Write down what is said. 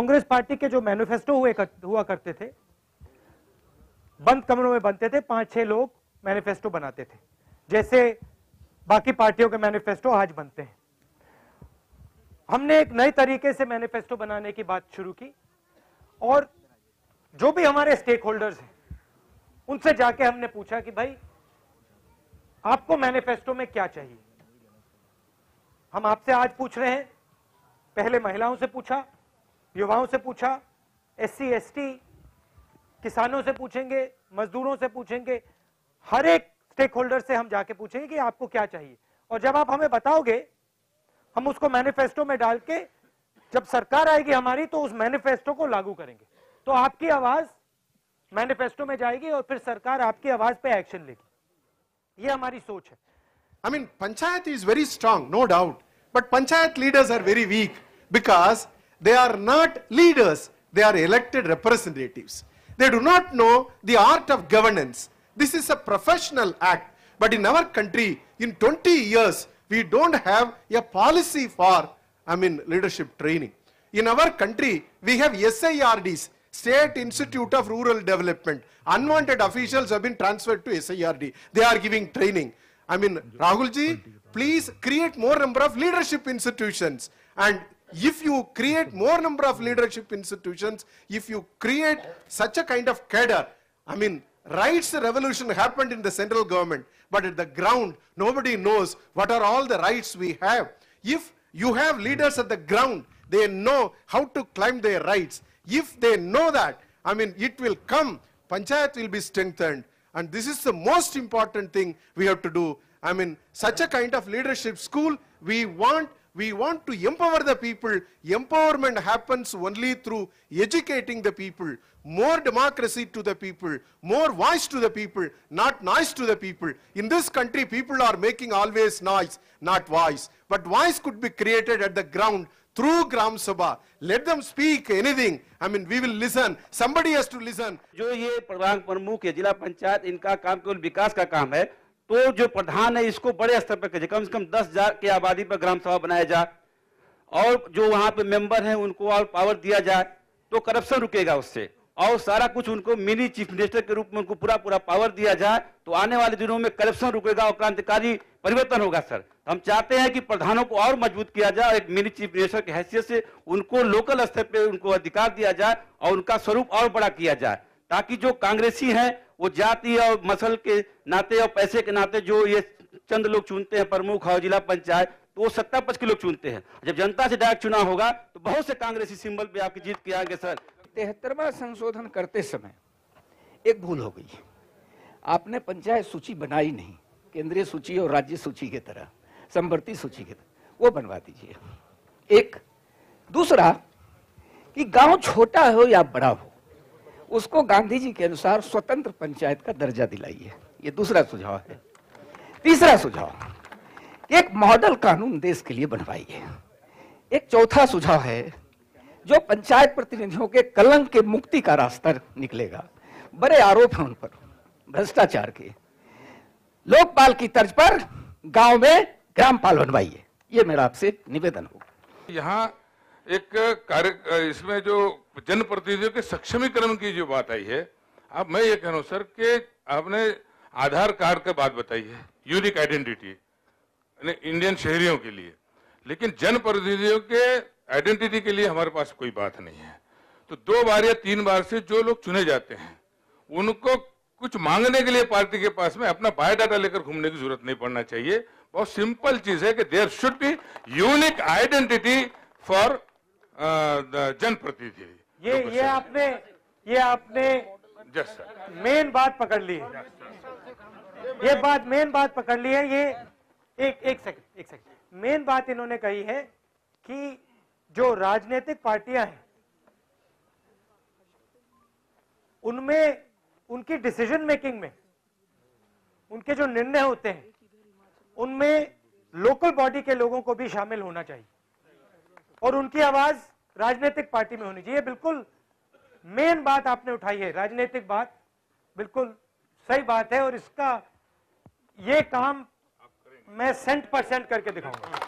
Congress party के जो manifesto हुआ करते थे, बंद कमरों में बनते थे, 5-6 लोग मैनिफेस्टो बनाते थे, जैसे बाकी पार्टियों के मैनिफेस्टो आज बनते हैं। हमने एक नए तरीके से मैनिफेस्टो बनाने की बात शुरू की और जो भी हमारे स्टेक होल्डर्स हैं उनसे जाके हमने पूछा कि भाई आपको मैनिफेस्टो में क्या चाहिए। हम आपसे आज पूछ रहे हैं, पहले महिलाओं से पूछा, युवाओं से पूछा, SC ST किसानों से पूछेंगे, मजदूरों से पूछेंगे, हर एक स्टेक होल्डर से हम जाके पूछेंगे कि आपको क्या चाहिए। और जब आप हमें बताओगे हम उसको मैनिफेस्टो में डाल के जब सरकार आएगी हमारी तो उस मैनिफेस्टो को लागू करेंगे। तो आपकी आवाज मैनिफेस्टो में जाएगी और फिर सरकार आपकी आवाज पे एक्शन लेगी। ये हमारी सोच है। I mean, Panchayat is very strong, no doubt. But Panchayat leaders are very weak because they are not leaders, they are elected representatives. They do not know the art of governance. This is a professional act. But in our country, in 20 years, we don't have a policy for, leadership training. In our country, we have SIRDs, State Institute of Rural Development. Unwanted officials have been transferred to SIRD. They are giving training. Rahulji, please create more number of leadership institutions. And if you create more number of leadership institutions, if you create such a kind of cadre, rights revolution happened in the central government, but at the ground, nobody knows what are all the rights we have. If you have leaders at the ground, they know how to climb their rights. If they know that, it will come, Panchayat will be strengthened. And this is the most important thing we have to do. Such a kind of leadership school, we want to empower the people. Empowerment happens only through educating the people. More democracy to the people, more voice to the people, not noise to the people. In this country, people are making always noise, not voice. But voice could be created at the ground through Gram Sabha. Let them speak anything. We will listen. Somebody has to listen. जो ये प्रधान प्रमुख है जिला पंचायत, इनका काम केवल विकास का काम है, तो जो प्रधान है इसको बड़े स्तर पर कीजिए, कम से कम 10,000 की आबादी पर ग्राम सभा बनाया जाए और जो वहां पे मेंबर हैं उनको और पावर दिया जाए तो करप्शन रुकेगा उससे, और सारा कुछ उनको मिनी चीफ मिनिस्टर के रूप में उनको पूरा पावर दिया जाए तो आने वाले दिनों में करप्शन रुकेगा और क्रांतिकारी परिवर्तन होगा। सर, हम चाहते हैं कि प्रधानों को और मजबूत किया जाए, एक मिनी चीफ मिनिस्टर की हैसियत से उनको लोकल स्तर पे उनको अधिकार दिया जाए और उनका स्वरूप और बड़ा किया जाए, ताकि जो कांग्रेसी हैं वो जाति और मसल के नाते और पैसे के नाते जो ये चंद लोग चुनते हैं प्रमुख और जिला पंचायत, तो वो सत्ता पक्ष के लोग चुनते हैं। जब जनता से डायरेक्ट चुनाव होगा तो बहुत से कांग्रेसी सिंबल पे आपकी जीत के आगे। सर, 73वां संशोधन करते समय एक भूल हो गई, आपने पंचायत सूची बनाई नहीं, केंद्रीय सूची और राज्य सूची की तरह, समवर्ती सूची की तरह, वो बनवा दीजिए। एक दूसरा कि गांव छोटा हो या बड़ा हो उसको गांधी जी के अनुसार स्वतंत्र पंचायत का दर्जा दिलाइए, ये दूसरा सुझाव है। तीसरा सुझाव, एक मॉडल कानून देश के लिए बनवाइए। एक चौथा सुझाव है, जो पंचायत प्रतिनिधियों के कलंक के मुक्ति का रास्ता निकलेगा। बड़े आरोप हैं उन पर भ्रष्टाचार के, लोकपाल की तर्ज पर गांव में ग्रामपाल बनवाइए, ये मेरा आपसे निवेदन होगा। यहाँ एक कार्य, इसमें जो जनप्रतिनिधियों के सक्षमीकरण की जो बात आई है, अब मैं ये कह रहा हूँ सर कि आपने आधार कार्ड का बात बताई है, यूनिक आइडेंटिटी इंडियन शहरियों के लिए, लेकिन जनप्रतिनिधियों के आइडेंटिटी के लिए हमारे पास कोई बात नहीं है। तो 2 बार या 3 बार से जो लोग चुने जाते हैं उनको कुछ मांगने के लिए पार्टी के पास में अपना बायोडाटा लेकर घूमने की जरूरत नहीं पड़ना चाहिए। बहुत सिंपल चीज है कि there should be unique identity for जनप्रतिनिधि। ये आपने मेन बात पकड़ ली है, ये मेन बात पकड़ ली है। ये एक सेकंड मेन बात इन्होंने कही है कि जो राजनीतिक पार्टियां हैं उनमें, उनकी डिसीजन मेकिंग में, उनके जो निर्णय होते हैं उनमें लोकल बॉडी के लोगों को भी शामिल होना चाहिए और उनकी आवाज राजनीतिक पार्टी में होनी चाहिए। बिल्कुल मेन बात आपने उठाई है, राजनीतिक बात, बिल्कुल सही बात है और इसका ये काम मैं 100% करके दिखाऊंगा।